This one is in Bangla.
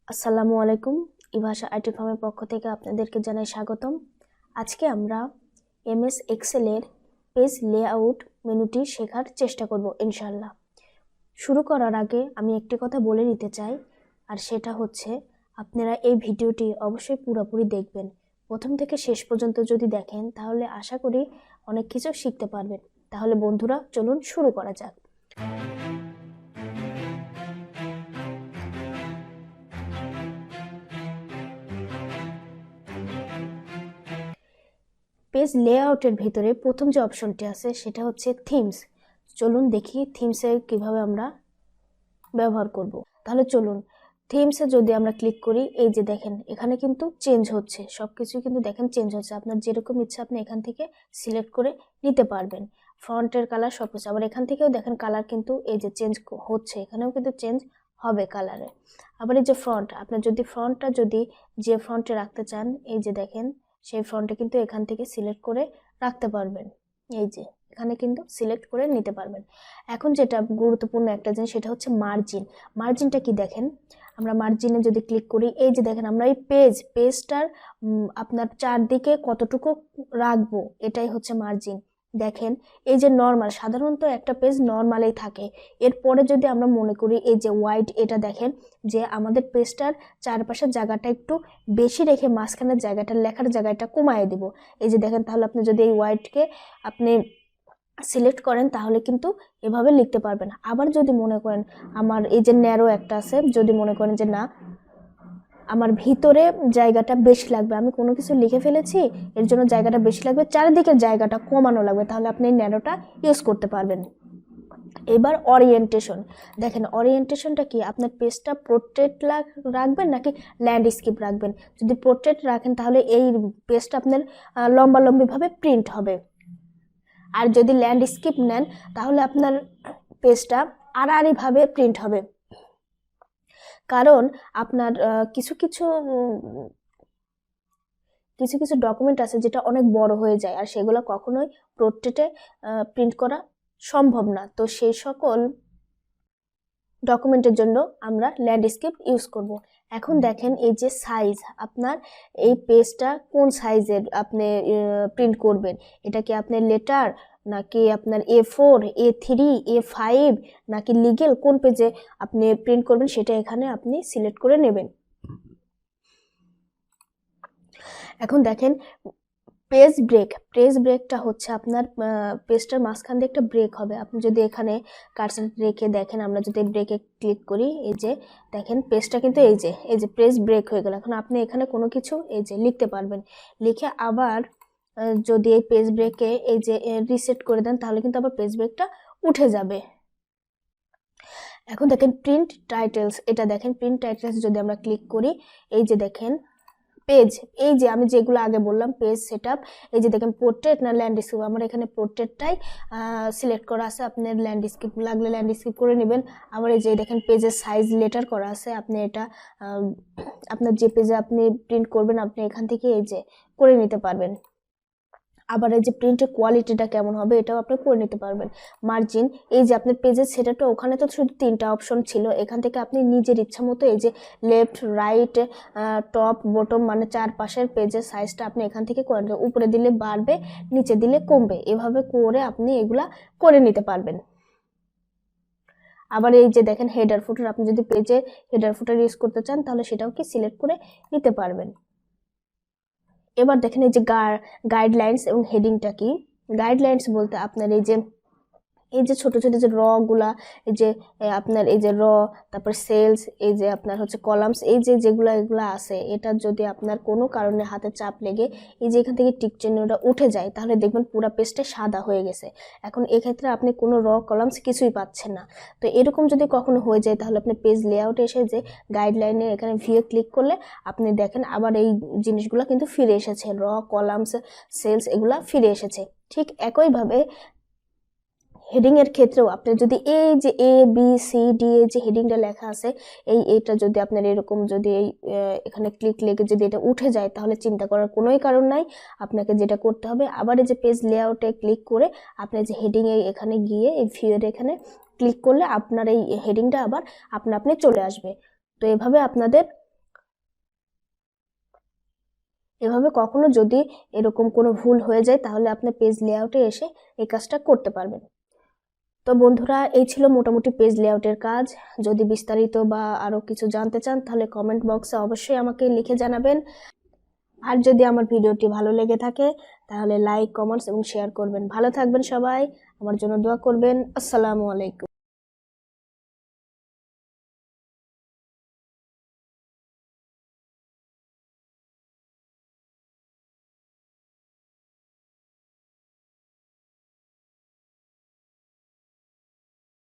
আসসালামু আলাইকুম। ইভাশা আইটি ফার্মের পক্ষ থেকে আপনাদেরকে জানাই স্বাগতম। আজকে আমরা এমএস এক্সেলের পেজ লেআউট মেনুটি শেখার চেষ্টা করব ইনশাআল্লাহ। শুরু করার আগে আমি একটি কথা বলে নিতে চাই, আর সেটা হচ্ছে আপনারা এই ভিডিওটি অবশ্যই পুরোপুরি দেখবেন। প্রথম থেকে শেষ পর্যন্ত যদি দেখেন তাহলে আশা করি অনেক কিছু শিখতে পারবেন। তাহলে বন্ধুরা চলুন শুরু করা যাক। পেজ লেআউটের ভিতরে প্রথম যে অপশনটি আছে সেটা হচ্ছে থিমস। চলুন দেখি থিমসে কিভাবে আমরা ব্যবহার করব। তাহলে চলুন থিমসে যদি আমরা ক্লিক করি, এই যে দেখেন এখানে কিন্তু চেঞ্জ হচ্ছে, সবকিছু কিন্তু দেখেন চেঞ্জ হচ্ছে। আপনার যেরকম ইচ্ছা আপনি এখান থেকে সিলেক্ট করে নিতে পারবেন। ফন্টের কালার সব কিছু, আবার এখান থেকেও দেখেন কালার কিন্তু এই যে চেঞ্জ হচ্ছে, এখানেও কিন্তু চেঞ্জ হবে কালারে। আবার এই যে ফন্ট, আপনার যদি ফন্টটা যে ফন্টে রাখতে চান, এই যে দেখেন সেই ফন্টে কিন্তু এখান থেকে সিলেক্ট করে রাখতে পারবেন। এই যে এখানে কিন্তু সিলেক্ট করে নিতে পারবেন। এখন যেটা গুরুত্বপূর্ণ একটা জিনিস সেটা হচ্ছে মার্জিন। মার্জিনটা কি দেখেন, আমরা মার্জিনে যদি ক্লিক করি, এই যে দেখেন আমরা এই পেজটার আপনার চারদিকে কতটুকু রাখবো এটাই হচ্ছে মার্জিন। দেখেন এই যে নর্মাল, সাধারণত একটা পেজ নর্মালেই থাকে, এরপরে যদি আমরা মনে করি এই যে ওয়াইড, এটা দেখেন যে আমাদের পেজটার চারপাশের জায়গাটা একটু বেশি রেখে মাঝখানের জায়গাটা, লেখার জায়গাটা কমায় দিব। এই যে দেখেন, তাহলে আপনি যদি এই ওয়াইডকে আপনি সিলেক্ট করেন তাহলে কিন্তু এভাবে লিখতে পারবেন। আবার যদি মনে করেন আমার এই যে ন্যারো একটা আছে, যদি মনে করেন যে না আমার ভিতরে জায়গাটা বেশি লাগবে, আমি কোনো কিছু লিখে ফেলেছি এর জন্য জায়গাটা বেশি লাগবে, চারিদিকের জায়গাটা কমানো লাগবে, তাহলে আপনি এই ন্যারোটা ইউজ করতে পারবেন। এবার ওরিয়েন্টেশন দেখেন, ওরিয়েন্টেশনটা কি, আপনার পেজটা পোর্ট্রেট রাখবেন নাকি ল্যান্ডস্কেপ রাখবেন। যদি পোর্ট্রেট রাখেন তাহলে এই পেজটা আপনার লম্বালম্বিভাবে প্রিন্ট হবে, আর যদি ল্যান্ডস্কেপ নেন তাহলে আপনার পেজটা আড়াআড়িভাবে প্রিন্ট হবে। কারণ আপনার কিছু কিছু ডকুমেন্ট আছে যেটা অনেক বড় হয়ে যায়, আর সেগুলো কখনোই পোর্ট্রেটে প্রিন্ট করা সম্ভব না। তো সেই সকল ডকুমেন্টের জন্য আমরা ল্যান্ডস্কেপ ইউজ করব। এখন দেখেন এই যে সাইজ, আপনার এই পেজটা কোন সাইজের আপনি প্রিন্ট করবেন, এটা কি আপনার লেটার নাকি আপনার A4, A3, A5 নাকি লিগেল, কোন পেজে আপনি প্রিন্ট করবেন সেটা এখানে আপনি সিলেক্ট করে নেবেন। এখন দেখেন পেজ ব্রেকটা হচ্ছে আপনার পেজটার মাঝখান দিয়ে একটা ব্রেক হবে। আপনি যদি এখানে কার্সর রেখে দেখেন, আমরা যদি ব্রেকে ক্লিক করি, এই যে দেখেন পেজটা কিন্তু এই যে পেজ ব্রেক হয়ে গেল। এখন আপনি এখানে কোনো কিছু এই যে লিখতে পারবেন, লিখে আবার যদি এই পেজ ব্রেকে এই যে রিসেট করে দেন তাহলে কিন্তু আবার পেজ ব্রেকটা উঠে যাবে। এখন দেখেন প্রিন্ট টাইটেলস, এটা দেখেন প্রিন্ট টাইটেলস যদি আমরা ক্লিক করি, এই যে দেখেন পেজ, এই যে আমি যেগুলো আগে বললাম পেজ সেটআপ, এই যে দেখেন পোর্ট্রেট না ল্যান্ডস্কেপ, আমার এখানে পোর্ট্রেটটাই সিলেক্ট করা আছে। আপনার ল্যান্ডস্কেপ লাগলে ল্যান্ডস্কেপ করে নেবেন। আবার এই যে দেখেন পেজের সাইজ লেটার করা আছে, আপনি এটা আপনার যে পেজে আপনি প্রিন্ট করবেন আপনি এখান থেকে এই যে করে নিতে পারবেন। আবার এই যে প্রিন্টের কোয়ালিটিটা কেমন হবে এটাও আপনি করে নিতে পারবেন। মার্জিন, এই যে আপনার পেজের সেটাটা, ওখানে তো শুধু 3টা অপশন ছিল, এখান থেকে আপনি নিজের ইচ্ছা মতো এই যে লেফট, রাইট, টপ, বটম, মানে চারপাশের পেজের সাইজটা আপনি এখান থেকে করে নেবেন। উপরে দিলে বাড়বে, নিচে দিলে কমবে, এভাবে করে আপনি এগুলা করে নিতে পারবেন। আবার এই যে দেখেন হেডার ফুটার, আপনি যদি পেজে হেডার ফুটার ইউজ করতে চান তাহলে সেটাও কি সিলেক্ট করে নিতে পারবেন। এবার দেখেন এই যে গাইডলাইন্স এবং হেডিংটা কি। গাইডলাইন্স বলতে আপনার এই যে ছোট ছোট যে র গুলা, এই যে আপনার এই যে র, তারপর সেলস, এই যে আপনার হচ্ছে কলামস, এই যে এগুলা আছে, এটা যদি আপনার কোনো কারণে হাতে চাপ লেগে এই যে এখান থেকে টিক চিহ্নটা উঠে যায় তাহলে দেখবেন পুরো পেজটা সাদা হয়ে গেছে। এখন এক্ষেত্রে আপনি কোনো র কলামস কিছুই পাচ্ছেন না। তো এরকম যদি কখনো হয়ে যায় তাহলে আপনি পেজ লেআউটে এসে যে গাইডলাইনে এখানে ভিউ ক্লিক করলে আপনি দেখেন আবার এই জিনিসগুলো কিন্তু ফিরে এসেছে, র, কলামস, সেলস এগুলা ফিরে এসেছে। ঠিক একইভাবে হেডিং এর ক্ষেত্রেও আপনি যদি এই যে ABCD এই যে হেডিংটা লেখা আছে, এইটা যদি আপনার এরকম যদি এখানে ক্লিক লেগে যদি এটা উঠে যায় তাহলে চিন্তা করার কোনোই কারণ নাই। আপনাকে যেটা করতে হবে, আবার এই যে পেজ লেআউটে ক্লিক করে আপনি যে হেডিং এখানে গিয়ে এই ভিউয়ের এখানে ক্লিক করলে আপনার এই হেডিংটা আবার আপনি চলে আসবে। তো এভাবে আপনাদের এভাবে কখনো যদি এরকম কোনো ভুল হয়ে যায় তাহলে আপনি পেজ লেআউটে এসে এই কাজটা করতে পারবেন। তো বন্ধুরা, এই ছিল মোটামুটি পেজ লেআউটের কাজ। যদি বিস্তারিত বা আরও কিছু জানতে চান তাহলে কমেন্ট বক্সে অবশ্যই আমাকে লিখে জানাবেন। আর যদি আমার ভিডিওটি ভালো লেগে থাকে তাহলে লাইক, কমেন্টস এবং শেয়ার করবেন। ভালো থাকবেন সবাই, আমার জন্য দোয়া করবেন। আসসালামু আলাইকুম।